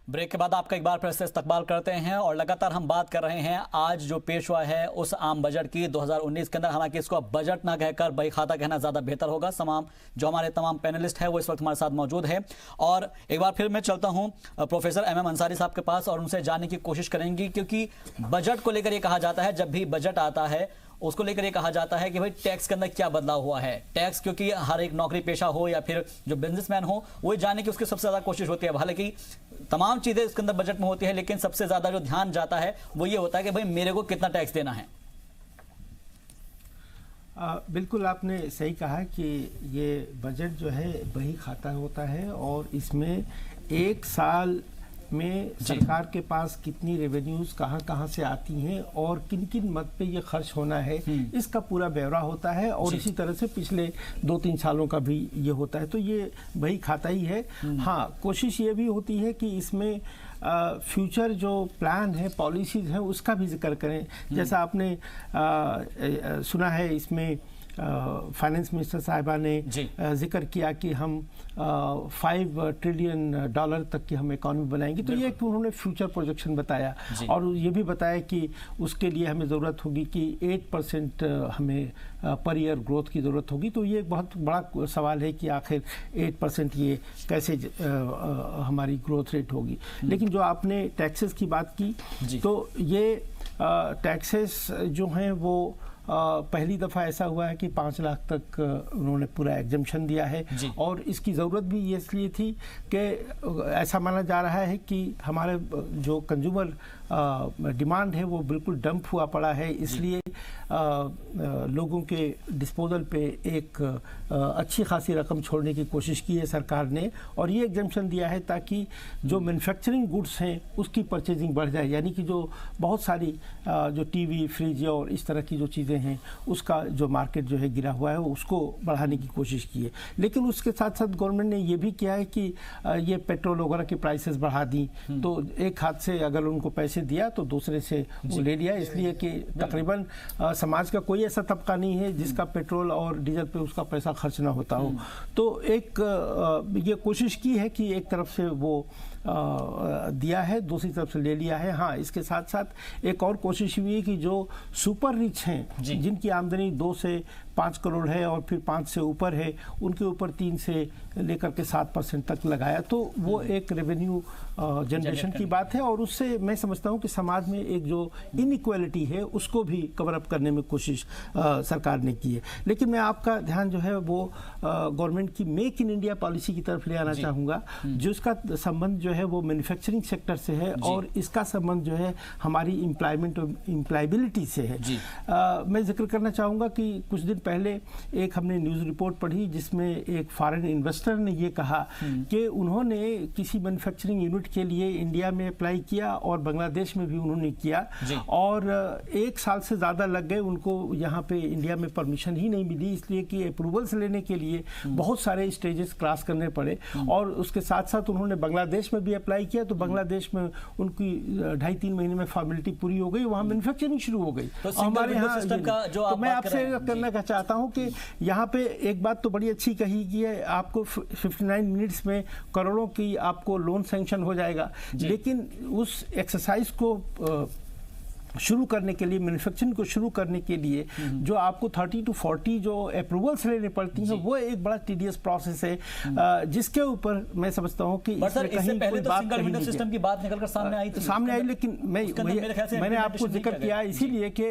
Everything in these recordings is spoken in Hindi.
ब्रेक के बाद आपका एक बार फिर से इस्तकबाल करते हैं और लगातार हम बात कर रहे हैं आज जो पेश हुआ है उस आम बजट की 2019 के अंदर। हालांकि इसको अब बजट ना कहकर बही खाता कहना ज़्यादा बेहतर होगा। जो हमारे तमाम पैनलिस्ट हैं वो इस वक्त हमारे साथ मौजूद है और एक बार फिर मैं चलता हूं प्रोफेसर MM अंसारी साहब के पास और उनसे जानने की कोशिश करेंगे, क्योंकि बजट को लेकर ये कहा जाता है, जब भी बजट आता है उसको लेकर ये कहा जाता है कि भाई टैक्स के अंदर क्या बदलाव हुआ है। टैक्स क्योंकि हर एक नौकरी पेशा हो या फिर जो बिजनेसमैन हो वो जानने की उसकी सबसे ज़्यादा कोशिश होती है। हालांकि तमाम चीज़ें इसके अंदर बजट में होती है, लेकिन सबसे ज़्यादा जो ध्यान जाता है वो ये होता है कि भाई मेरे को कितना टैक्स देना है। बिल्कुल आपने सही कहा कि ये बजट जो है बही खाता होता है और इसमें एक साल में सरकार के पास कितनी रेवेन्यूज कहाँ से आती हैं और किन किन मद पे ये खर्च होना है इसका पूरा ब्यौरा होता है और इसी तरह से पिछले 2-3 सालों का भी ये होता है। तो ये वही खाता ही है। हाँ, कोशिश ये भी होती है कि इसमें फ्यूचर जो प्लान है, पॉलिसीज हैं, उसका भी जिक्र करें। जैसा आपने सुना है इसमें फाइनेंस मिनिस्टर साहिबा ने जिक्र किया कि हम $5 ट्रिलियन तक की हम इकॉनमी बनाएंगे। तो ये उन्होंने फ्यूचर प्रोजेक्शन बताया और ये भी बताया कि उसके लिए हमें ज़रूरत होगी कि 8% हमें पर ईयर ग्रोथ की ज़रूरत होगी। तो ये एक बहुत बड़ा सवाल है कि आखिर 8% ये कैसे हमारी ग्रोथ रेट होगी। लेकिन जो आपने टैक्सेस की बात की, तो ये टैक्सेस जो हैं वो पहली दफ़ा ऐसा हुआ है कि 5 लाख तक उन्होंने पूरा एग्जम्पशन दिया है और इसकी ज़रूरत भी ये इसलिए थी कि ऐसा माना जा रहा है कि हमारे जो कंज्यूमर डिमांड है वो बिल्कुल डंप हुआ पड़ा है, इसलिए लोगों के डिस्पोजल पे एक अच्छी खासी रकम छोड़ने की कोशिश की है सरकार ने और ये एग्जम्पशन दिया है ताकि जो मैन्युफैक्चरिंग गुड्स हैं उसकी परचेजिंग बढ़ जाए। यानी कि जो बहुत सारी जो टीवी, फ्रिज और इस तरह की जो चीज़ें हैं उसका जो मार्केट जो है गिरा हुआ है उसको बढ़ाने की कोशिश की है। लेकिन उसके साथ साथ गवर्नमेंट ने ये भी किया है कि ये पेट्रोल वगैरह की प्राइसेस बढ़ा दी। तो एक हाथ से अगर उनको पैसे दिया तो दूसरे से वो ले लिया, इसलिए कि तकरीबन समाज का कोई ऐसा तबका नहीं है जिसका पेट्रोल और डीजल पे उसका पैसा खर्च ना होता हो। तो एक ये कोशिश की है कि एक तरफ से वो दिया है, दूसरी तरफ से ले लिया है। हाँ, इसके साथ साथ एक और कोशिश हुई है कि जो सुपर रिच हैं, जिनकी आमदनी 2 से 5 करोड़ है और फिर 5 से ऊपर है, उनके ऊपर 3 से लेकर के 7% तक लगाया। तो वो एक रेवेन्यू जनरेशन की बात है और उससे मैं समझता हूँ कि समाज में एक जो इनइक्वालिटी है उसको भी कवर अप करने में कोशिश सरकार ने की है। लेकिन मैं आपका ध्यान जो है वो गवर्नमेंट की मेक इन इंडिया पॉलिसी की तरफ ले आना चाहूँगा, जो इसका संबंध जो है वो मैन्युफैक्चरिंग सेक्टर से है और इसका संबंध जो है हमारी एम्प्लॉयमेंट और एम्प्लॉयबिलिटी से है। मैं जिक्र करना चाहूँगा कि कुछ दिन पहले एक हमने न्यूज़ रिपोर्ट पढ़ी जिसमें एक फॉरेन इन्वेस्टर ने ये कहा कि उन्होंने किसी मैन्युफैक्चरिंग यूनिट के लिए इंडिया में अप्लाई किया और बांग्लादेश में भी उन्होंने किया और 1 साल से ज़्यादा लग गए उनको यहाँ पे इंडिया में परमिशन ही नहीं मिली, इसलिए कि अप्रूवल्स लेने के लिए बहुत सारे स्टेजेस क्रॉस करने पड़े। और उसके साथ साथ उन्होंने बांग्लादेश में भी अप्लाई किया तो बांग्लादेश में उनकी 2.5-3 महीने में फॉर्मेलिटी पूरी हो गई, वहाँ मैन्युफैक्चरिंग शुरू हो गई। तो हमारे यहाँ तो मैं आपसे करना चाहता हूँ कि यहाँ पे एक बात तो बड़ी अच्छी कही कि है आपको 59 मिनट्स में करोड़ों की आपको लोन सैंक्शन हो जाएगा, लेकिन उस एक्सरसाइज को शुरू करने के लिए, मैन्युफैक्चरिंग को शुरू करने के लिए जो आपको 30 to 40 जो अप्रूवल्स लेने पड़ती हैं वो एक बड़ा टीडियस प्रोसेस है, जिसके ऊपर मैं समझता हूँ कि इससे पहले तो सिंगल विंडो सिस्टम की बात निकलकर सामने आई लेकिन मैंने आपको जिक्र किया इसीलिए कि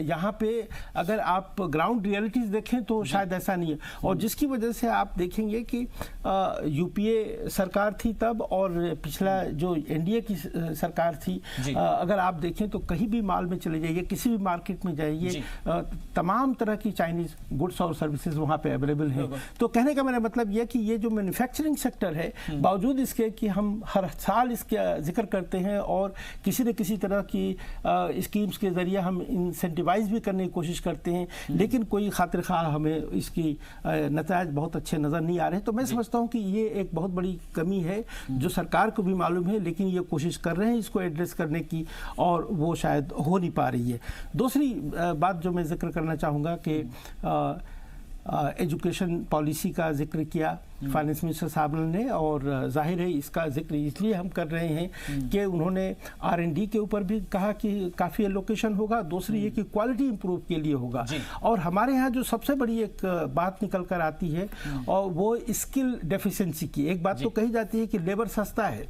यहाँ पे अगर आप ग्राउंड रियलिटीज देखें तो शायद ऐसा नहीं है। और जिसकी वजह से आप देखेंगे कि यूपीए सरकार थी तब और पिछला जो एनडीए की सरकार थी, अगर आप देखें तो कहीं भी माल में चले जाइए, किसी भी मार्केट में जाइए, तमाम तरह की चाइनीज गुड्स और सर्विसेज वहाँ पे अवेलेबल हैं। तो कहने का मेरा मतलब यह कि ये जो मैन्युफैक्चरिंग सेक्टर है, बावजूद इसके कि हम हर साल इसका जिक्र करते हैं और किसी न किसी तरह की स्कीम्स के जरिए हम इंसेंटिवाइज भी करने की कोशिश करते हैं, लेकिन कोई खातिर खा हमें इसकी नतायज बहुत अच्छे नज़र नहीं आ रहे। तो मैं समझता हूँ कि ये एक बहुत बड़ी कमी है जो सरकार को भी मालूम है, लेकिन ये कोशिश कर रहे हैं इसको एड्रेस करने की और वो शायद हो नहीं पा रही है। दूसरी बात जो मैं जिक्र करना चाहूँगा कि एजुकेशन पॉलिसी का जिक्र किया फाइनेंस मिनिस्टर साहब ने, और जाहिर है इसका जिक्र इसलिए हम कर रहे हैं कि उन्होंने R&D के ऊपर भी कहा कि काफ़ी एलोकेशन होगा, दूसरी ये कि क्वालिटी इंप्रूव के लिए होगा। और हमारे यहाँ जो सबसे बड़ी एक बात निकल कर आती है और वो स्किल डेफिशिएंसी की। एक बात तो कही जाती है कि लेबर सस्ता है,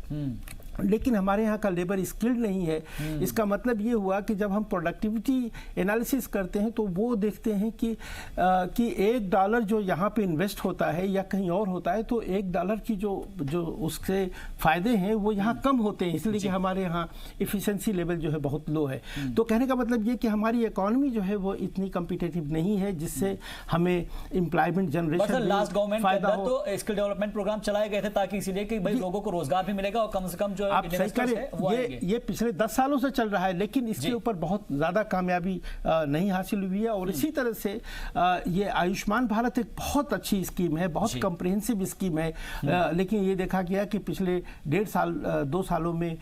लेकिन हमारे यहाँ का लेबर स्किल्ड नहीं है। इसका मतलब ये हुआ कि जब हम प्रोडक्टिविटी एनालिसिस करते हैं तो वो देखते हैं कि $1 जो यहाँ पे इन्वेस्ट होता है या कहीं और होता है तो $1 की जो उससे फायदे हैं वो यहाँ कम होते हैं, इसलिए कि हमारे यहाँ इफिशिएंसी लेवल जो है बहुत लो है। तो कहने का मतलब ये कि हमारी इकोनॉमी जो है वो इतनी कॉम्पिटिटिव नहीं है जिससे हमें एम्प्लॉयमेंट जनरेशन लास्ट गवर्नमेंट फायदा हो। तो स्किल डेवलपमेंट प्रोग्राम चलाए गए थे ताकि इसीलिए कि भाई लोगों को रोजगार भी मिलेगा और कम से कम आप सही करें, ये पिछले 10 सालों से चल रहा है, लेकिन इसके ऊपर बहुत ज्यादा कामयाबी नहीं हासिल हुई है। और इसी तरह से ये आयुष्मान भारत एक बहुत अच्छी स्कीम है, बहुत कॉम्प्रिहेंसिव स्कीम है, लेकिन ये देखा गया कि पिछले 2 सालों में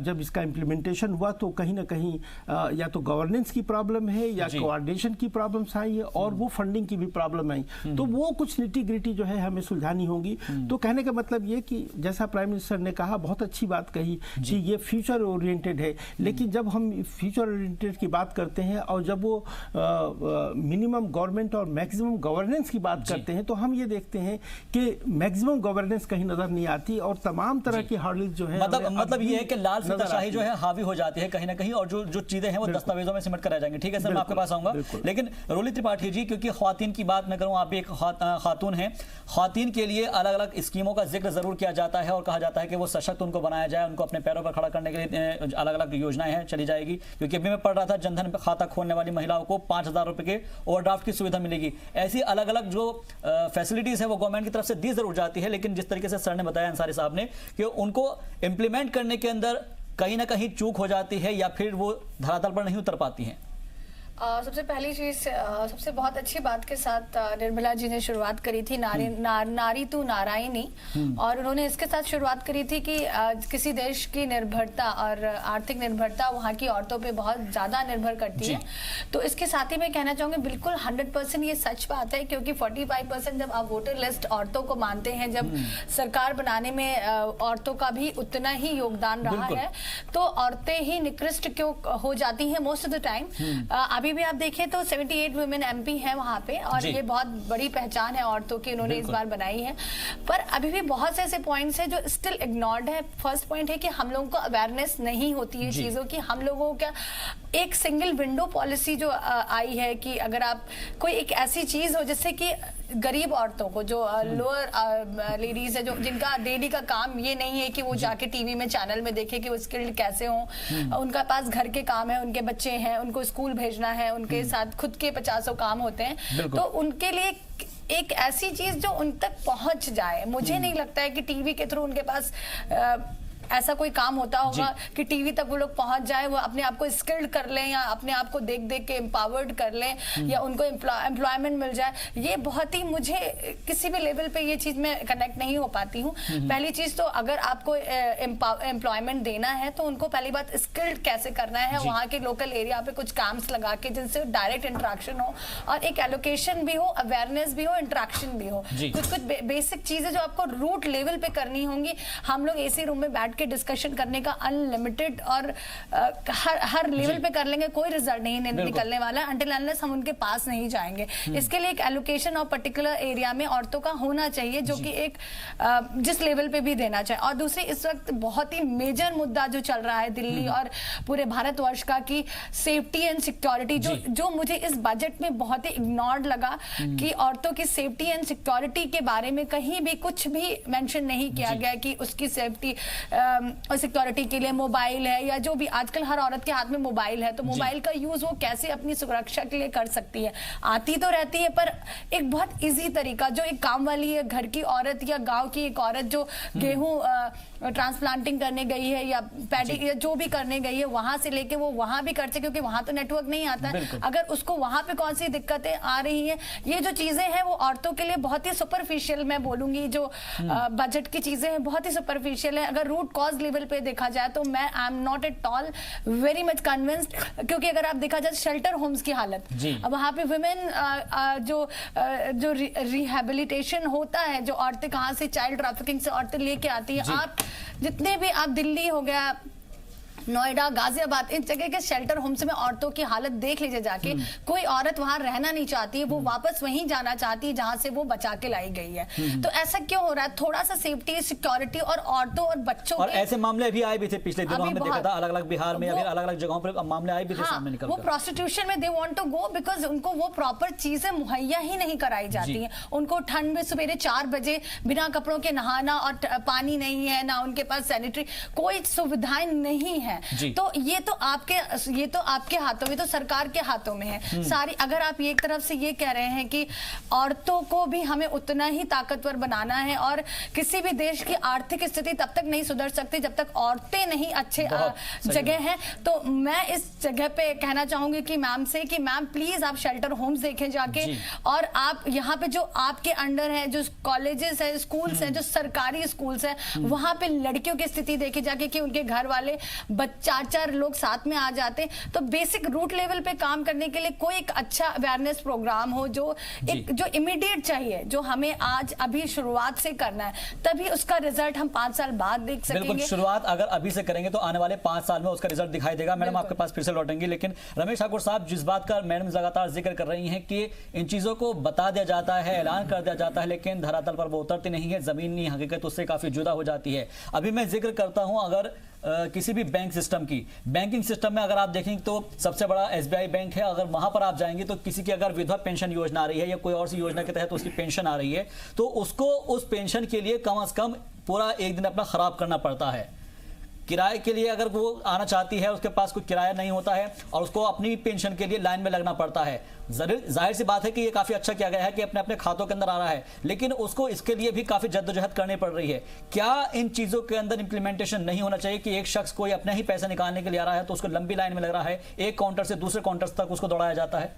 जब इसका इम्प्लीमेंटेशन हुआ तो कहीं ना कहीं या तो गवर्नेंस की प्रॉब्लम है या कोऑर्डिनेशन की प्रॉब्लम्स आई है और वो फंडिंग की भी प्रॉब्लम आई। तो वो कुछ निटी ग्रिटी जो है हमें सुलझानी होगी। तो कहने का मतलब ये कि जैसा प्राइम मिनिस्टर ने कहा, बहुत अच्छी बात कही कि ये फ्यूचर ओरिएंटेड है, लेकिन जब हम फ्यूचर ओरिएंटेड की बात करते हैं और जब वो मिनिमम गवर्नमेंट और मैक्सिमम गवर्नेंस की बात करते हैं तो हम ये देखते हैं कि मैक्सिमम गवर्नेंस कहीं नजर नहीं आती और तमाम तरह की हर्डल्स जो है मतलब ये है कि लाल फीताशाही जो है हावी हो जाती है कहीं ना कहीं, और जो चीजें हैं वो दस्तावेजों में सिमट कर रह जाएंगे। ठीक है सर, मैं आपके पास आऊंगा, लेकिन रोली त्रिपाठी जी, क्योंकि ख्वातीन की बात मैं करूं, आप भी एक खातून हैं, ख्वातीन के लिए अलग अलग स्कीमों का जिक्र जरूर किया जाता है और कहा जाता है कि वो सशक्त उनको बनाया जाए, उनको अपने पैरों पर खड़ा करने के लिए अलग अलग योजनाएं हैं चली जाएगी। क्योंकि अभी मैं पढ़ रहा था जनधन खाता खोलने वाली महिलाओं को 5,000 रुपए के ओवरड्राफ्ट की सुविधा मिलेगी। ऐसी अलग अलग जो फैसिलिटीज है वो गवर्नमेंट की तरफ से दी जरूर जाती है, लेकिन जिस तरीके से सर ने बताया, अंसारी साहब ने, कि उनको इंप्लीमेंट करने के अंदर कहीं ना कहीं चूक हो जाती है या फिर वो धरातल पर नहीं उतर पाती हैं। सबसे पहली चीज, सबसे बहुत अच्छी बात के साथ निर्मला जी ने शुरुआत करी थी, नारी तू नारायणी, और उन्होंने इसके साथ शुरुआत करी थी कि किसी देश की निर्भरता और आर्थिक निर्भरता वहाँ की औरतों पे बहुत ज्यादा निर्भर करती है। तो इसके साथ ही मैं कहना चाहूंगी बिल्कुल 100% ये सच बात है, क्योंकि 45% जब आप वोटर लिस्ट औरतों को मानते हैं, जब सरकार बनाने में औरतों का भी उतना ही योगदान रहा है, तो औरतें ही निकृष्ट क्यों हो जाती हैं मोस्ट ऑफ द टाइम। अभी भी आप देखें तो 78 वुमेन MP हैं वहां पे, और ये बहुत बड़ी पहचान है औरतों की, उन्होंने इस बार बनाई है। पर अभी भी बहुत से ऐसे पॉइंट्स हैं जो स्टिल इग्नोर्ड है। फर्स्ट पॉइंट है कि हम लोगों को अवेयरनेस नहीं होती है चीजों की। हम लोगों का एक सिंगल विंडो पॉलिसी जो आई है कि अगर आप कोई एक ऐसी चीज हो जिससे कि गरीब औरतों को, जो लोअर लेडीज है, जो जिनका डेली का काम ये नहीं है कि वो जाके टीवी में चैनल में देखे कि वो स्किल्ड कैसे हों, उनका पास घर के काम है, उनके बच्चे हैं, उनको स्कूल भेजना है, उनके साथ खुद के 50 काम होते हैं, तो उनके लिए एक ऐसी चीज जो उन तक पहुंच जाए। मुझे नहीं लगता है कि टीवी के थ्रू उनके पास ऐसा कोई काम होता होगा कि टीवी तक वो लोग पहुंच जाए, वो अपने आप को स्किल्ड कर लें या अपने आप को देख देख के एम्पावर्ड कर लें या उनको एम्प्लॉयमेंट मिल जाए। ये बहुत ही, मुझे किसी भी लेवल पे ये चीज मैं कनेक्ट नहीं हो पाती हूँ। पहली चीज तो अगर आपको एम्प्लॉयमेंट देना है तो उनको पहली बात स्किल्ड कैसे करना है, वहाँ के लोकल एरिया पे कुछ कैंप्स लगा के जिनसे डायरेक्ट इंटरेक्शन हो और एक एलोकेशन भी हो, अवेयरनेस भी हो, इंटरेक्शन भी हो। कुछ बेसिक चीजें जो आपको रूट लेवल पे करनी होंगी। हम लोग एसी रूम में बैठ के डिस्कशन करने का अनलिमिटेड और हर लेवल पे कर लेंगे, कोई रिजल्ट नहीं निकलने वाला अंटिल अनलेस हम उनके पास नहीं जाएंगे। इसके लिए एक एलोकेशन और पर्टिकुलर एरिया में औरतों का होना चाहिए, जो कि एक जिस लेवल पे भी देना चाहिए। और दूसरी, इस वक्त बहुत ही मेजर मुद्दा जो चल रहा है दिल्ली और पूरे भारतवर्ष का, कि सेफ्टी एंड सिक्योरिटी, जो मुझे इस बजट में बहुत ही इग्नोर्ड लगा कि औरतों की सेफ्टी एंड सिक्योरिटी के बारे में कहीं भी कुछ भी मेंशन नहीं किया गया कि उसकी सेफ्टी और सिक्योरिटी के लिए मोबाइल है या जो भी, आजकल हर औरत के हाथ में मोबाइल है, तो मोबाइल का यूज वो कैसे अपनी सुरक्षा के लिए कर सकती है। आती तो रहती है पर एक बहुत इजी तरीका, जो एक काम वाली है, घर की औरत या गांव की एक औरत जो गेहूं ट्रांसप्लांटिंग करने गई है या पैडी या जो भी करने गई है, वहां से लेके वो वहां भी करते, क्योंकि वहां तो नेटवर्क नहीं आता है। अगर उसको वहां पे कौन सी दिक्कतें आ रही हैं, ये जो चीजें हैं वो औरतों के लिए बहुत ही सुपरफिशियल, मैं बोलूंगी, जो बजट की चीजें हैं बहुत ही सुपरफिशियल है। अगर रूट कॉज लेवल पे देखा जाए तो मैं I am not at all very much convinced, क्योंकि अगर आप देखा जाए शेल्टर होम्स की हालत, अब वहां पे वुमेन जो रिहेबिलिटेशन होता है, जो औरतें कहाँ से चाइल्ड ट्रैफिकिंग से औरतें लेके आती है, आप जितने भी आप दिल्ली हो गया, नोएडा, गाजियाबाद, इन जगह के शेल्टर होम्स में औरतों की हालत देख लीजिए जाके। कोई औरत वहां रहना नहीं चाहती है, वो वापस वहीं जाना चाहती है जहां से वो बचा के लाई गई है। तो ऐसा क्यों हो रहा है? थोड़ा सा सेफ्टी, सिक्योरिटी और औरतों और बच्चों और ऐसे मामले भी आए भी थे पिछले दिनों, हमने देखा था अलग अलग बिहार में, अलग अलग जगहों पर मामले आए भी थे सामने निकल। वो प्रोस्टिट्यूशन में they want to go because उनको वो प्रॉपर चीजें मुहैया ही नहीं कराई जाती हैं। उनको ठंड में सवेरे 4 बजे बिना कपड़ों के नहाना, और पानी नहीं है ना उनके पास सैनिटरी, कोई सुविधाएं नहीं है। तो ये तो आपके हाथों में, तो सरकार के हाथों में है सारी। अगर आप एक तरफ से ये कह रहे हैं कि औरतों को भी हमें उतना ही ताकतवर बनाना है, और किसी भी देश की आर्थिक स्थिति तब तक नहीं सुधर सकती जब तक औरतें नहीं अच्छे जगह हैं, तो मैं इस जगह पे कहना चाहूंगी कि मैम से कि मैम प्लीज आप शेल्टर होम्स देखें जाके, और आप यहाँ पे जो आपके अंडर है, जो कॉलेजेस है, स्कूल्स है, जो सरकारी स्कूल्स है, वहां पे लड़कियों की स्थिति देखी जाके कि उनके घर वाले 4 लोग साथ में आ जाते हैं। तो बेसिक रूट लेवल पे काम करने के लिए कोई एक अच्छा अवेयरनेस प्रोग्राम हो, जो इमीडिएट चाहिए, जो हमें आज अभी शुरुआत से करना है, तभी उसका रिजल्ट हम 5 साल बाद देख सकेंगे। बिल्कुल, शुरुआत अगर अभी से करेंगे तो आने वाले 5 साल में उसका रिजल्ट दिखाई देगा। मैडम आपके पास फिर से लौटेंगे, लेकिन रमेश ठाकुर साहब, जिस बात का मैडम लगातार जिक्र कर रही हैं कि इन चीजों को बता दिया जाता है, ऐलान कर दिया जाता है, लेकिन धरातल पर वो उतरती नहीं है, जमीनी हकीकत उससे काफी जुदा हो जाती है। अभी मैं जिक्र करता हूं, अगर किसी भी बैंक सिस्टम की, बैंकिंग सिस्टम में अगर आप देखेंगे तो सबसे बड़ा एसबीआई बैंक है। अगर वहां पर आप जाएंगे तो किसी की अगर विधवा पेंशन योजना आ रही है या कोई और सी योजना के तहत उसकी पेंशन आ रही है, तो उसको उस पेंशन के लिए कम से कम पूरा एक दिन अपना खराब करना पड़ता है। किराए के लिए अगर वो आना चाहती है, उसके पास कोई किराया नहीं होता है, और उसको अपनी पेंशन के लिए लाइन में लगना पड़ता है। जाहिर सी बात है कि ये काफी अच्छा किया गया है कि अपने अपने खातों के अंदर आ रहा है, लेकिन उसको इसके लिए भी काफी जद्दोजहद करनी पड़ रही है। क्या इन चीजों के अंदर इंप्लीमेंटेशन नहीं होना चाहिए कि एक शख्स कोई अपने ही पैसे निकालने के लिए आ रहा है तो उसको लंबी लाइन में लग रहा है, एक काउंटर से दूसरे काउंटर तक उसको दौड़ाया जाता है?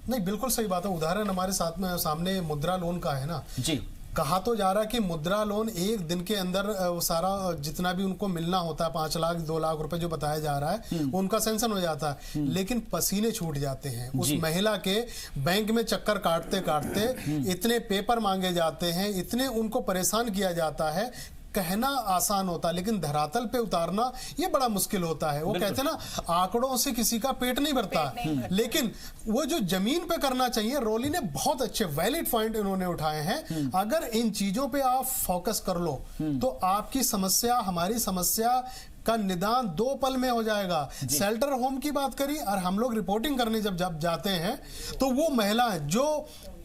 नहीं, बिल्कुल सही बात है। उदाहरण हमारे साथ में सामने मुद्रा लोन का है ना जी। कहा तो जा रहा है कि मुद्रा लोन एक दिन के अंदर सारा जितना भी उनको मिलना होता है, 5 लाख 2 लाख रुपए जो बताया जा रहा है, उनका सेंक्शन हो जाता है, लेकिन पसीने छूट जाते हैं उस महिला के। बैंक में चक्कर काटते काटते इतने पेपर मांगे जाते हैं, इतने उनको परेशान किया जाता है। कहना आसान होता है, लेकिन धरातल पे उतारना ये बड़ा मुश्किल होता है। वो कहते हैं ना, आंकड़ों से किसी का पेट नहीं भरता, लेकिन वो जो जमीन पे करना चाहिए। रोली ने बहुत अच्छे वैलिड पॉइंट इन्होंने उठाए हैं। अगर इन चीजों पे आप फोकस कर लो तो आपकी समस्या, हमारी समस्या का निदान 2 पल में हो जाएगा। शेल्टर होम की बात करी, और हम लोग रिपोर्टिंग करने जब जाते हैं तो वो महिलाएं जो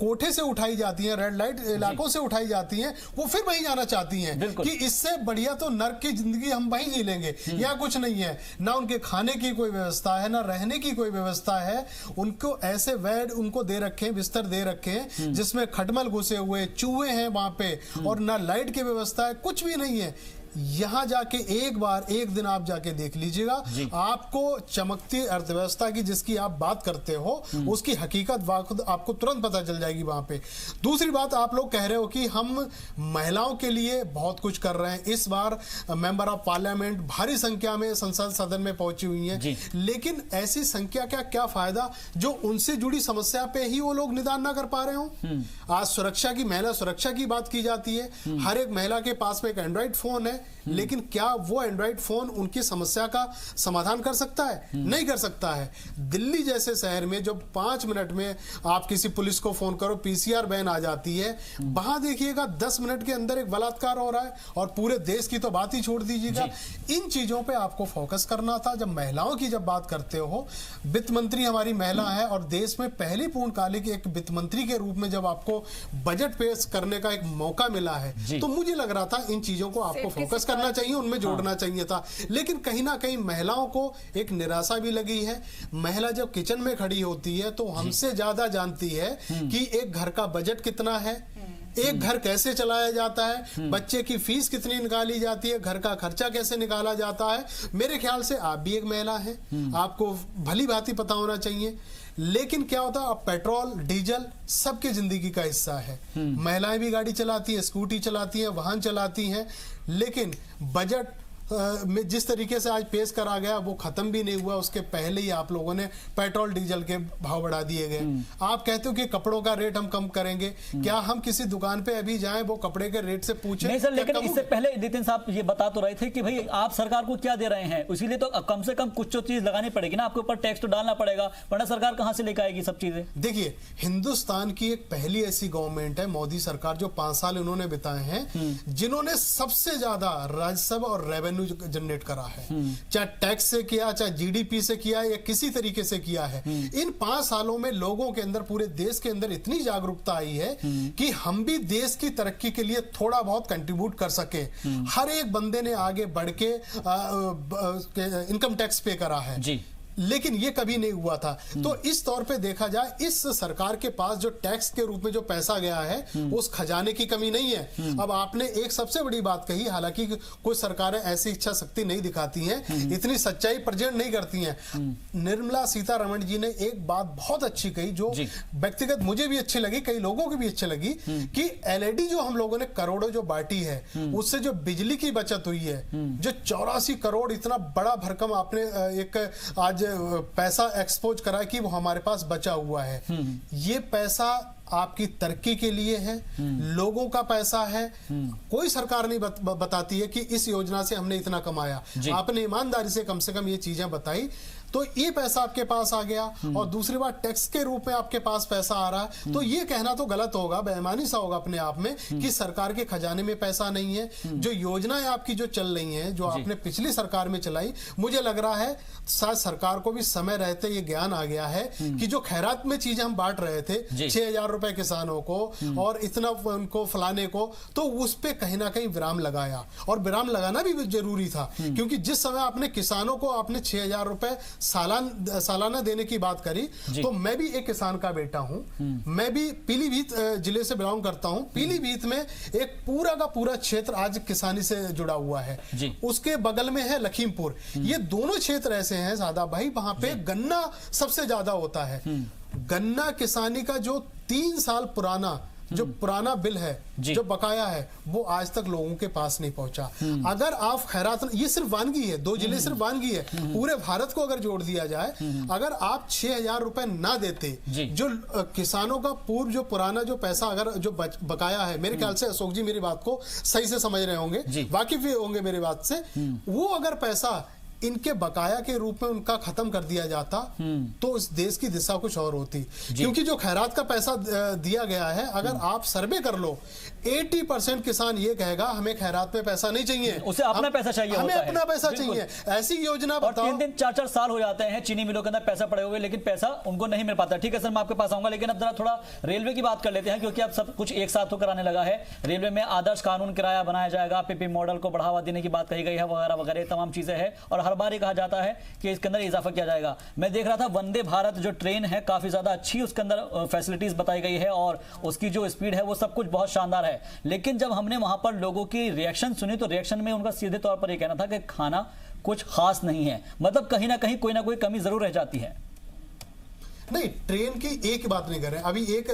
कोठे से उठाई जाती हैं, रेड लाइट इलाकों से उठाई जाती हैं, वो फिर वहीं जाना चाहती हैं कि इससे बढ़िया तो नर्क की जिंदगी हम वहीं जी लेंगे। यहाँ कुछ नहीं है, ना उनके खाने की कोई व्यवस्था है, ना रहने की कोई व्यवस्था है। उनको ऐसे बेड उनको दे रखे, बिस्तर दे रखे जिसमें खटमल घुसे हुए, चूहे हैं वहां पे, और ना लाइट की व्यवस्था है, कुछ भी नहीं है। यहां जाके एक दिन आप जाके देख लीजिएगा, आपको चमकती अर्थव्यवस्था की जिसकी आप बात करते हो उसकी हकीकत आपको तुरंत पता चल जाएगी वहां पे। दूसरी बात, आप लोग कह रहे हो कि हम महिलाओं के लिए बहुत कुछ कर रहे हैं। इस बार मेंबर ऑफ पार्लियामेंट भारी संख्या में संसद सदन में पहुंची हुई हैं, लेकिन ऐसी संख्या का क्या फायदा जो उनसे जुड़ी समस्या पे ही वो लोग निदान ना कर पा रहे हो। आज सुरक्षा की, महिला सुरक्षा की बात की जाती है, हर एक महिला के पास में एक एंड्रॉइड फोन है, लेकिन क्या वो एंड्रॉइड फोन उनकी समस्या का समाधान कर सकता है? नहीं कर सकता है। दिल्ली जैसे शहर में जब 5 मिनट में आप किसी पुलिस को फोन करो, पीसीआर वैन आ जाती है, वहां देखिएगा 10 मिनट के अंदर एक बलात्कार हो रहा है, और पूरे देश की तो बात ही छोड़ दीजिएगा। इन चीजों पे आपको फोकस करना था। जब महिलाओं की जब बात करते हो, वित्त मंत्री हमारी महिला है, और देश में पहली पूर्णकालिक एक वित्त मंत्री के रूप में जब आपको बजट पेश करने का एक मौका मिला है, तो मुझे लग रहा था इन चीजों को आपको फोकस करना चाहिए, उनमें जोड़ना चाहिए था। लेकिन कहीं ना कहीं महिलाओं को एक निराशा भी लगी है। महिला जब किचन में खड़ी होती है तो हमसे ज्यादा जानती है कि एक घर का बजट कितना है, एक घर कैसे चलाया जाता है, बच्चे की फीस कितनी निकाली जाती है, घर का खर्चा कैसे निकाला जाता है। मेरे ख्याल से आप भी एक महिला हैं, आपको भली भांति पता होना चाहिए। लेकिन क्या होता है, अब पेट्रोल डीजल सबकी जिंदगी का हिस्सा है। महिलाएं भी गाड़ी चलाती हैं, स्कूटी चलाती हैं, वाहन चलाती हैं, लेकिन बजट में जिस तरीके से आज पेश करा गया वो खत्म भी नहीं हुआ, उसके पहले ही आप लोगों ने पेट्रोल डीजल के भाव बढ़ा दिए गए। आप कहते हो कि कपड़ों का रेट हम कम करेंगे, क्या हम किसी दुकान पे अभी जाएं वो कपड़े के रेट से पूछें? नहीं सर, लेकिन इससे पहले नितिन साहब ये बता तो रहे थे कि भाई आप सरकार को क्या दे रहे हैं, इसीलिए तो कम से कम कुछ तो चीज लगानी पड़ेगी ना, आपके ऊपर टैक्स तो डालना पड़ेगा, वरना सरकार कहां से लेकर आएगी सब चीजें? देखिए, हिंदुस्तान की एक पहली ऐसी गवर्नमेंट है मोदी सरकार जो 5 साल उन्होंने बिताए हैं, जिन्होंने सबसे ज्यादा राजस्व और रेवेन्यू जनरेट करा है, चाहे टैक्स से किया, चाहे जीडीपी से किया, या किसी तरीके से किया है। इन 5 सालों में लोगों के अंदर, पूरे देश के अंदर इतनी जागरूकता आई है कि हम भी देश की तरक्की के लिए थोड़ा बहुत कंट्रीब्यूट कर सके। हर एक बंदे ने आगे बढ़ के इनकम टैक्स पे करा है जी, लेकिन ये कभी नहीं हुआ था। तो इस तौर पे देखा जाए, इस सरकार के पास जो टैक्स के रूप में जो पैसा गया है उस खजाने की कमी नहीं है। अब आपने एक सबसे बड़ी बात कही, हालांकि कुछ सरकारें ऐसी इच्छा शक्ति नहीं दिखाती हैं, इतनी सच्चाई प्रेजेंट नहीं करती हैं। निर्मला सीतारमण जी ने एक बात बहुत अच्छी कही, जो व्यक्तिगत मुझे भी अच्छी लगी, कई लोगों को भी अच्छी लगी, कि एलईडी जो हम लोगों ने करोड़ों जो बांटी है, उससे जो बिजली की बचत हुई है, जो 84 करोड़ इतना बड़ा भरकम आपने एक आज पैसा एक्सपोज करा कि वो हमारे पास बचा हुआ है। ये पैसा आपकी तरक्की के लिए है, लोगों का पैसा है। कोई सरकार नहीं बताती है कि इस योजना से हमने इतना कमाया। आपने ईमानदारी से कम ये चीजें बताई, तो ये पैसा आपके पास आ गया। और दूसरी बात, टैक्स के रूप में आपके पास पैसा आ रहा है, तो ये कहना तो गलत होगा, बेईमानी सा होगा अपने आप में कि सरकार के खजाने में पैसा नहीं है। जो योजनाएं आपकी जो चल रही हैं, जो आपने पिछली सरकार में चलाई, मुझे लग रहा है शायद सरकार को भी समय रहते ये ज्ञान आ गया है कि जो खैरात में चीजें हम बांट रहे थे, 6,000 रुपए किसानों को और इतना उनको फलाने को, तो उस पे कहीं ना कहीं विराम लगाया। और विराम लगाना भी जरूरी था, क्योंकि जिस समय आपने किसानों को आपने 6,000 रुपए सालाना देने की बात करी, तो मैं भी एक किसान का बेटा हूं, मैं भी पीलीभीत जिले से बिलोंग करता हूं। पीलीभीत में एक पूरा का पूरा क्षेत्र आज किसानी से जुड़ा हुआ है, उसके बगल में है लखीमपुर। ये दोनों क्षेत्र ऐसे हैं सादा भाई, वहां पे गन्ना सबसे ज्यादा होता है। गन्ना किसानी का जो 3 साल पुराना बिल है, जो बकाया है, वो आज तक लोगों के पास नहीं पहुंचा। अगर आप खैरात, ये सिर्फ वानगी है, 2 जिले सिर्फ वानगी है, पूरे भारत को अगर जोड़ दिया जाए, अगर आप 6,000 रुपए ना देते, जो किसानों का पूर्व जो पुराना जो पैसा अगर जो बकाया है, मेरे ख्याल से अशोक जी मेरी बात को सही से समझ रहे होंगे, वाकिफ भी होंगे मेरी बात से, वो अगर पैसा इनके बकाया के रूप में उनका खत्म कर दिया जाता, तो इस देश की दिशा कुछ और होती। क्योंकि जो खैरात का पैसा दिया गया है, अगर आप सर्वे कर लो, 80% किसान ये कहेगा हमें खैरात में पैसा नहीं चाहिए, उसे अपना पैसा चाहिए, हमें अपना पैसा चाहिए। ऐसी योजना बताओ। 3 4 साल हो जाते हैं चीनी मिलों के अंदर पैसा पड़े हुए, लेकिन पैसा उनको नहीं मिल पाता। ठीक है सर, मैं आपके पास आऊंगा, लेकिन अब जरा थोड़ा रेलवे की बात कर लेते हैं, क्योंकि अब सब कुछ एक साथ होकर आने लगा है। रेलवे में आदर्श कानून किराया बनाया जाएगा, पीपी मॉडल को बढ़ावा देने की बात कही गई है, वगैरह वगैरह तमाम चीजें हैं, और हर बार ये कहा जाता है कि इसके अंदर इजाफा किया जाएगा। मैं देख रहा था वंदे भारत जो ट्रेन है, काफी ज्यादा अच्छी उसके अंदर फैसिलिटीज बताई गई है, और उसकी जो स्पीड है वो सब कुछ बहुत शानदार है। लेकिन जब हमने वहां पर लोगों की रिएक्शन सुनी, तो रिएक्शन में उनका सीधे तौर पर यह कहना था कि खाना कुछ खास नहीं है, मतलब कहीं ना कहीं कोई ना कोई कमी जरूर रह जाती है। नहीं, ट्रेन की एक बात नहीं कर रहे हैं। अभी एक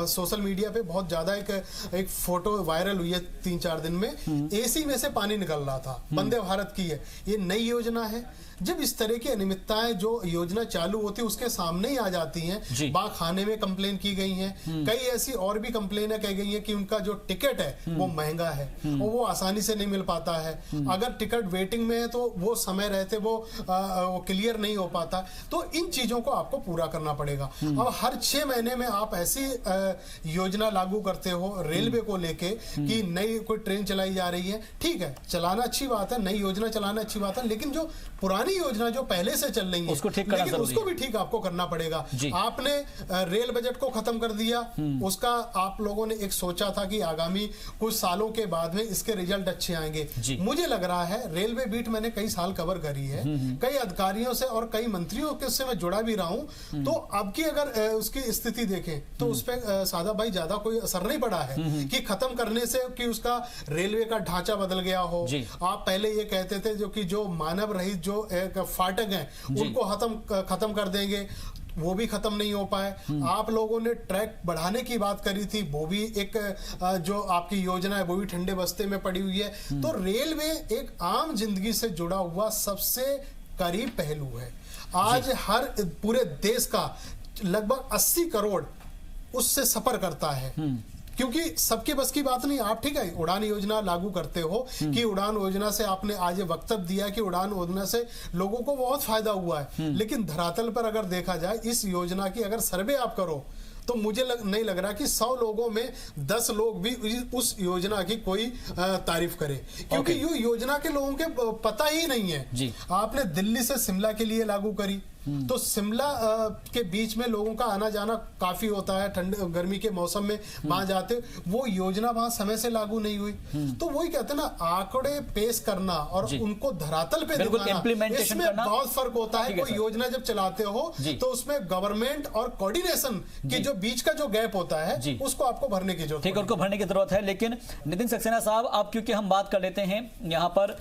सोशल मीडिया पे बहुत ज्यादा एक फोटो वायरल हुई है 3-4 दिन में, एसी में से पानी निकल रहा था। वंदे भारत की है, ये नई योजना है। जब इस तरह की अनियमितताएं जो योजना चालू होती है उसके सामने ही आ जाती हैं, बाग खाने में कंप्लेन की गई है, कई ऐसी और भी कंप्लेनें कही गई है कि उनका जो टिकट है वो महंगा है और वो आसानी से नहीं मिल पाता है। अगर टिकट वेटिंग में है तो वो समय रहते वो क्लियर नहीं हो पाता। तो इन चीजों को आपको पूरा करना पड़ेगा। अब हर 6 महीने में आप ऐसी योजना लागू करते हो रेलवे को लेके कि नई कोई ट्रेन चलाई जा रही है, ठीक है, चलाना अच्छी बात है, नई योजना चलाना अच्छी बात है, लेकिन जो पुरानी योजना जो पहले से चल रही है उसको ठीक करना, लेकिन उसको भी ठीक आपको करना पड़ेगा। आपने रेल बजट को खत्म कर दिया, उसका आप लोगों ने एक सोचा था कि आगामी कुछ सालों के बाद में इसके रिजल्ट अच्छे आएंगे। मुझे लग रहा है, रेलवे बीट मैंने कई साल कवर करी है, कई अधिकारियों से और कई मंत्रियों के से मैं जुड़ा भी रहा हूं, तो अब की अगर उसकी स्थिति देखें तो उस पर सादा भाई ज्यादा कोई असर नहीं पड़ा है कि खत्म करने से कि उसका रेलवे का ढांचा बदल गया हो। आप पहले ये कहते थे जो कि जो मानव रहित जो फाटक हैं उनको खत्म कर देंगे, वो भी खत्म नहीं हो पाए। आप लोगों ने ट्रैक बढ़ाने की बात करी थी, वो भी एक जो आपकी योजना है वो भी ठंडे बस्ते में पड़ी हुई है। तो रेलवे एक आम जिंदगी से जुड़ा हुआ सबसे करीब पहलू है। आज हर पूरे देश का लगभग 80 करोड़ उससे सफर करता है, क्योंकि सबके बस की बात नहीं। आप ठीक है उड़ान योजना लागू करते हो कि उड़ान योजना से आपने आज ये वक्तव्य दिया कि उड़ान योजना से लोगों को बहुत फायदा हुआ है, लेकिन धरातल पर अगर देखा जाए इस योजना की अगर सर्वे आप करो तो मुझे नहीं लग रहा कि 100 लोगों में 10 लोग भी उस योजना की कोई तारीफ करे, क्योंकि ये योजना के लोगों के पता ही नहीं है जी। आपने दिल्ली से शिमला के लिए लागू करी, तो शिमला के बीच में लोगों का आना जाना काफी होता है, ठंड गर्मी के मौसम में वहां जाते, वो योजना वहां समय से लागू नहीं हुई। तो वही कहते हैं ना, आंकड़े पेश करना और उनको धरातल पे दिखाना, इसमें बहुत फर्क होता है। कोई योजना जब चलाते हो तो उसमें गवर्नमेंट और कोऑर्डिनेशन के जो बीच का जो गैप होता है उसको आपको भरने की जरूरत है। ठीक है, उनको भरने की जरूरत है। लेकिन नितिन सक्सेना साहब, आप क्योंकि हम बात कर लेते हैं यहाँ पर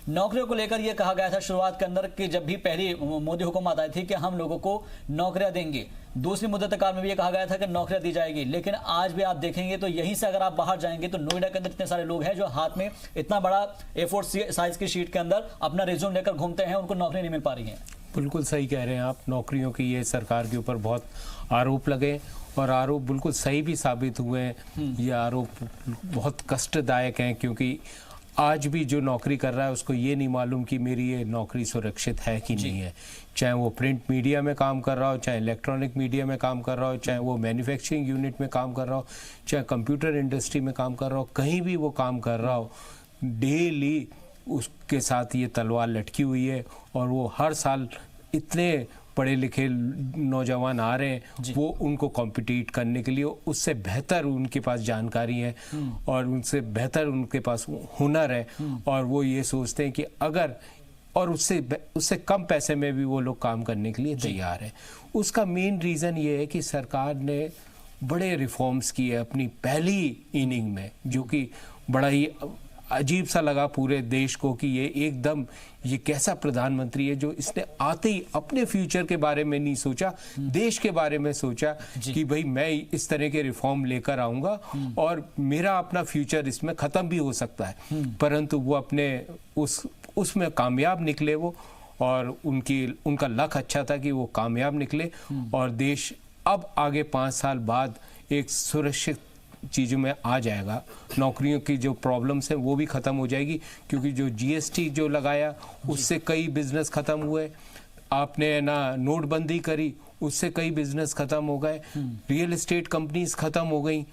नौकरियों को लेकर यह कहा गया था शुरुआत के अंदर कि जब भी पहली मोदी हुकूमत आई थी कि हम लोगों को नौकरियां देंगे, दूसरी मुद्दत काल में भी ये कहा गया था कि नौकरियां दी जाएगी। लेकिन आज भी आप देखेंगे तो यहीं से अगर आप बाहर जाएंगे तो नोएडा के अंदर इतने सारे लोग हैं जो हाथ में इतना बड़ा A4 साइज की शीट के अंदर अपना रिज्यूम लेकर घूमते हैं, उनको नौकरी नहीं मिल पा रही है। बिल्कुल सही कह रहे हैं आप। नौकरियों की ये सरकार के ऊपर बहुत आरोप लगे और आरोप बिल्कुल सही भी साबित हुए हैं। ये आरोप बहुत कष्टदायक हैं, क्योंकि आज भी जो नौकरी कर रहा है उसको ये नहीं मालूम कि मेरी ये नौकरी सुरक्षित है कि नहीं है। चाहे वो प्रिंट मीडिया में काम कर रहा हो, चाहे इलेक्ट्रॉनिक मीडिया में काम कर रहा हो, चाहे वो मैन्युफैक्चरिंग यूनिट में काम कर रहा हो, चाहे कंप्यूटर इंडस्ट्री में काम कर रहा हो, कहीं भी वो काम कर रहा हो, डेली उसके साथ ये तलवार लटकी हुई है। और वो हर साल इतने पढ़े लिखे नौजवान आ रहे हैं, वो उनको कॉम्पिटिट करने के लिए उससे बेहतर उनके पास जानकारी है और उनसे बेहतर उनके पास हुनर है, और वो ये सोचते हैं कि अगर और उससे कम पैसे में भी वो लोग काम करने के लिए तैयार है। उसका मेन रीज़न ये है कि सरकार ने बड़े रिफॉर्म्स किए अपनी पहली इनिंग में, जो कि बड़ा ही अजीब सा लगा पूरे देश को कि ये एकदम ये कैसा प्रधानमंत्री है जो इसने आते ही अपने फ्यूचर के बारे में नहीं सोचा, देश के बारे में सोचा कि भाई मैं इस तरह के रिफॉर्म लेकर आऊंगा और मेरा अपना फ्यूचर इसमें ख़त्म भी हो सकता है। परंतु वो अपने उसमें कामयाब निकले वो, और उनका लक अच्छा था कि वो कामयाब निकले, और देश अब आगे 5 साल बाद एक सुरक्षित चीज़ों में आ जाएगा। नौकरियों की जो प्रॉब्लम्स हैं वो भी ख़त्म हो जाएगी, क्योंकि जो GST जो लगाया उससे कई बिजनेस ख़त्म हुए। आपने ना नोटबंदी करी, उससे कई बिजनेस ख़त्म हो गए। रियल एस्टेट कंपनीज ख़त्म हो गई।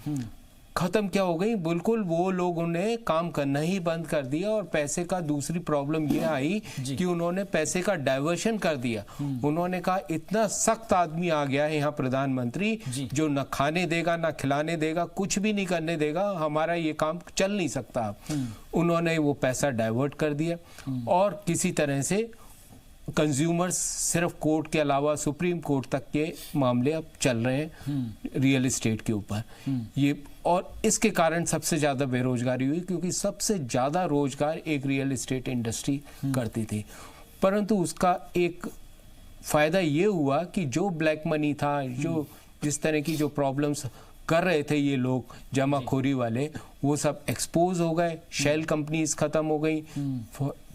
ख़त्म क्या हो गई, बिल्कुल वो लोगों ने काम करना ही बंद कर दिया। और पैसे का दूसरी प्रॉब्लम ये आई कि उन्होंने पैसे का डाइवर्शन कर दिया। उन्होंने कहा इतना सख्त आदमी आ गया है यहाँ प्रधानमंत्री, जो न खाने देगा ना खिलाने देगा, कुछ भी नहीं करने देगा, हमारा ये काम चल नहीं सकता। उन्होंने वो पैसा डाइवर्ट कर दिया और किसी तरह से कंज्यूमर्स सिर्फ कोर्ट के अलावा सुप्रीम कोर्ट तक के मामले अब चल रहे हैं रियल एस्टेट के ऊपर। ये और इसके कारण सबसे ज़्यादा बेरोजगारी हुई, क्योंकि सबसे ज़्यादा रोजगार एक रियल एस्टेट इंडस्ट्री करती थी। परंतु उसका एक फ़ायदा ये हुआ कि जो ब्लैक मनी था, जो जिस तरह की जो प्रॉब्लम्स कर रहे थे ये लोग जमाखोरी वाले, वो सब एक्सपोज हो गए। शेल कंपनीज खत्म हो गई।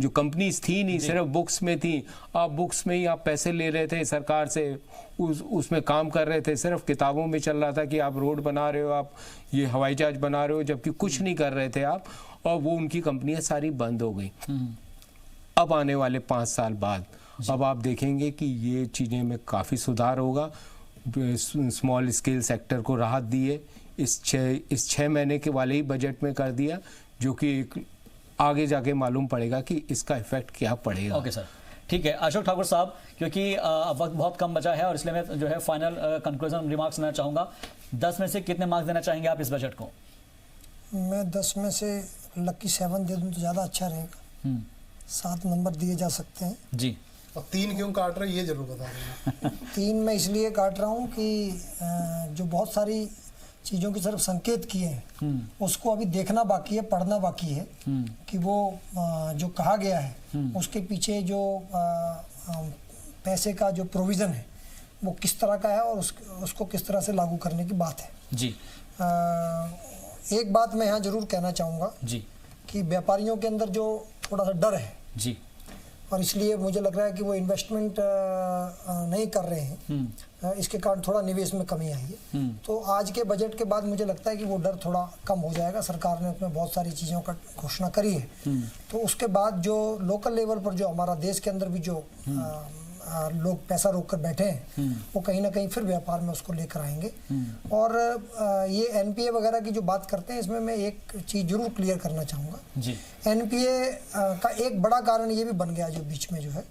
जो कंपनीज थी नहीं, सिर्फ बुक्स में थी, आप बुक्स में ही आप पैसे ले रहे थे सरकार से, उसमें काम कर रहे थे। सिर्फ किताबों में चल रहा था कि आप रोड बना रहे हो, आप ये हवाई जहाज बना रहे हो, जबकि कुछ नहीं कर रहे थे आप। और वो उनकी कंपनियां सारी बंद हो गई। अब आने वाले 5 साल बाद अब आप देखेंगे कि ये चीज़ें में काफ़ी सुधार होगा। स्मॉल स्केल सेक्टर को राहत दी है इस 6 महीने के वाले ही बजट में कर दिया, जो कि आगे जाके मालूम पड़ेगा कि इसका इफेक्ट क्या पड़ेगा। ओके सर, ठीक है। अशोक ठाकुर साहब, क्योंकि वक्त बहुत कम बचा है और इसलिए मैं जो है फाइनल कंक्लूजन रिमार्क्स देना चाहूँगा। 10 में से कितने मार्क्स देना चाहेंगे आप इस बजट को? मैं 10 में से लकी 7 दे दूँ तो ज़्यादा अच्छा रहेगा। 7 नंबर दिए जा सकते हैं जी। और 3 क्यों काट रहे ये जरूर बता देना। 3 मैं इसलिए काट रहा हूँ कि जो बहुत सारी चीज़ों की तरफ संकेत किए हैं उसको अभी देखना बाकी है, पढ़ना बाकी है कि वो जो कहा गया है उसके पीछे जो पैसे का जो प्रोविज़न है वो किस तरह का है और उसको किस तरह से लागू करने की बात है जी। एक बात मैं यहाँ जरूर कहना चाहूँगा जी कि व्यापारियों के अंदर जो थोड़ा सा डर है जी, और इसलिए मुझे लग रहा है कि वो इन्वेस्टमेंट नहीं कर रहे हैं, इसके कारण थोड़ा निवेश में कमी आई है। तो आज के बजट के बाद मुझे लगता है कि वो डर थोड़ा कम हो जाएगा। सरकार ने उसमें बहुत सारी चीज़ों का घोषणा करी है, तो उसके बाद जो लोकल लेवल पर जो हमारा देश के अंदर भी जो लोग पैसा रोक कर बैठे हैं वो कहीं ना कहीं फिर व्यापार में उसको लेकर आएंगे। और ये एनपीए वगैरह की जो बात करते हैं, इसमें मैं एक चीज़ जरूर क्लियर करना चाहूँगा जी। एनपीए का एक बड़ा कारण ये भी बन गया जो बीच में जो है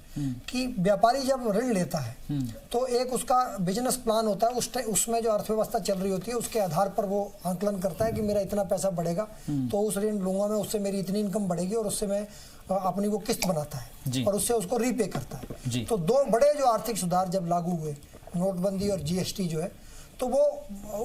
कि व्यापारी जब ऋण लेता है तो एक उसका बिजनेस प्लान होता है, उसमें जो अर्थव्यवस्था चल रही होती है उसके आधार पर वो आंकलन करता है कि मेरा इतना पैसा बढ़ेगा तो उस ऋण लूंगा मैं, उससे मेरी इतनी इनकम बढ़ेगी और उससे मैं अपनी वो किस्त बनाता है और उससे उसको रीपे करता है। तो दो बड़े जो आर्थिक सुधार जब लागू हुए, नोटबंदी और जीएसटी जो है, तो वो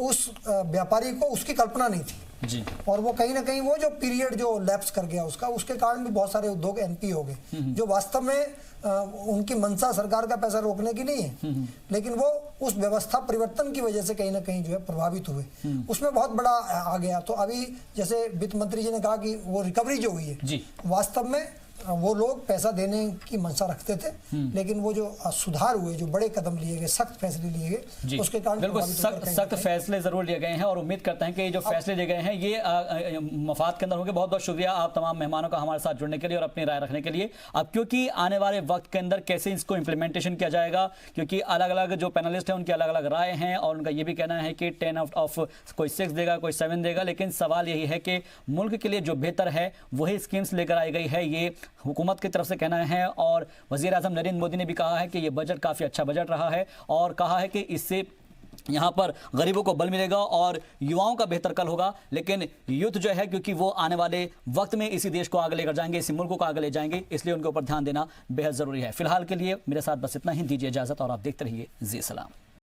उस व्यापारी को उसकी कल्पना नहीं थी जी। और वो कहीं ना कहीं वो जो पीरियड जो लैप्स कर गया उसके कारण भी बहुत सारे उद्योग एनपी हो गए, जो वास्तव में उनकी मंशा सरकार का पैसा रोकने की नहीं है, लेकिन वो उस व्यवस्था परिवर्तन की वजह से कहीं ना कहीं जो है प्रभावित हुए, उसमें बहुत बड़ा आ गया। तो अभी जैसे वित्त मंत्री जी ने कहा कि वो रिकवरी जो हुई है, वास्तव में वो लोग पैसा देने की मंशा रखते थे, लेकिन वो जो सुधार हुए, जो बड़े कदम लिए गए, सख्त फैसले लिए गए, उसके कारण बिल्कुल सख्त फैसले जरूर लिए गए हैं और उम्मीद करते हैं कि ये जो फैसले लिए गए हैं ये मफाद के अंदर होंगे। बहुत बहुत शुक्रिया आप तमाम मेहमानों का हमारे साथ जुड़ने के लिए और अपनी राय रखने के लिए। अब क्योंकि आने वाले वक्त के अंदर कैसे इसको इम्प्लीमेंटेशन किया जाएगा, क्योंकि अलग अलग जो पैनलिस्ट हैं उनकी अलग अलग राय हैं और उनका ये भी कहना है कि 10 आउट ऑफ कोई 6 देगा, कोई 7 देगा, लेकिन सवाल यही है कि मुल्क के लिए जो बेहतर है वही स्कीम्स लेकर आई गई है, ये हुकूमत की तरफ से कहना है। और वज़ीर आज़म नरेंद्र मोदी ने भी कहा है कि ये बजट काफ़ी अच्छा बजट रहा है और कहा है कि इससे यहाँ पर गरीबों को बल मिलेगा और युवाओं का बेहतर कल होगा। लेकिन यूथ जो है, क्योंकि वो आने वाले वक्त में इसी देश को आगे लेकर जाएंगे, इसी मुल्क को आगे ले जाएंगे, इसलिए उनके ऊपर ध्यान देना बेहद ज़रूरी है। फिलहाल के लिए मेरे साथ बस इतना ही, दीजिए इजाज़त और आप देखते रहिए जी सलाम।